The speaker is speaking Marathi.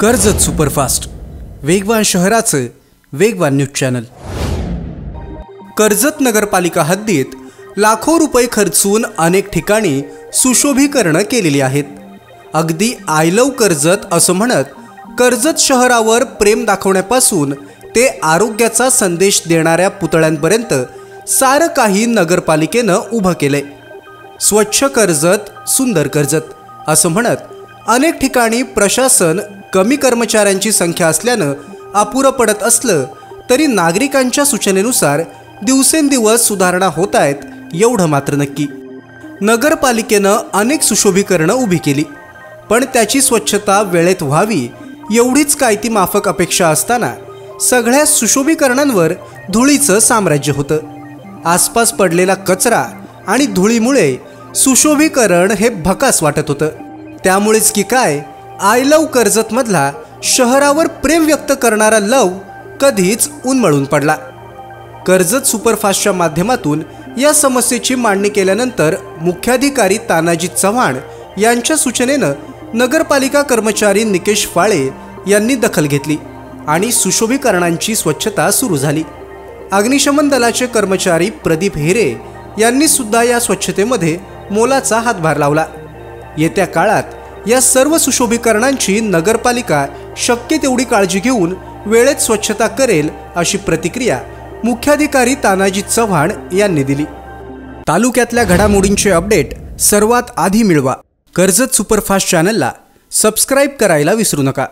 कर्जत सुपरफास्ट वेगवान शहराचे वेगवान न्यूज चॅनल। कर्जत नगरपालिका हद्दीत लाखो रुपये खर्चून अनेक ठिकाणी सुशोभीकरण केलेली आहेत। अगदी आय लव्ह कर्जत असं म्हणत कर्जत शहरावर प्रेम दाखवण्यापासून ते आरोग्याचा संदेश देणाऱ्या पुतळ्यांपर्यंत सारं काही नगरपालिकेनं उभं केलंय। स्वच्छ कर्जत सुंदर कर्जत असं म्हणत अनेक ठिकाणी प्रशासन कमी कर्मचाऱ्यांची संख्या असल्यानं अपुरं पडत असलं तरी नागरिकांच्या सूचनेनुसार दिवसेंदिवस सुधारणा होत आहेत एवढं मात्र नक्की। नगरपालिकेनं अनेक सुशोभीकरणं उभी केली, पण त्याची स्वच्छता वेळेत व्हावी एवढीच काय ती माफक अपेक्षा असताना सगळ्या सुशोभीकरणांवर धुळीचं साम्राज्य होतं। आसपास पडलेला कचरा आणि धुळीमुळे सुशोभीकरण हे भकास वाटत होतं। त्यामुळेच की काय आय लव्ह कर्जत मधला शहरावर प्रेम व्यक्त करणारा लव कधीच उन्मळून पडला। कर्जत सुपरफास्टच्या माध्यमातून या समस्येची मांडणी केल्यानंतर मुख्याधिकारी तानाजी चव्हाण यांच्या सूचनेनं नगरपालिका कर्मचारी निकेश फाळे यांनी दखल घेतली आणि सुशोभीकरणांची स्वच्छता सुरू झाली। अग्निशमन दलाचे कर्मचारी प्रदीप हेरे यांनी सुद्धा या स्वच्छतेमध्ये मोलाचा हातभार लावला। येत्या काळात या सर्व सुशोभीकरणांची नगरपालिका शक्य तेवढी काळजी घेऊन वेळेत स्वच्छता करेल अशी प्रतिक्रिया मुख्याधिकारी तानाजी चव्हाण यांनी दिली। तालुक्यातल्या घडामोडींचे अपडेट सर्वात आधी मिळवा कर्जत सुपरफास्ट चॅनलला सबस्क्राइब करायला विसरू नका।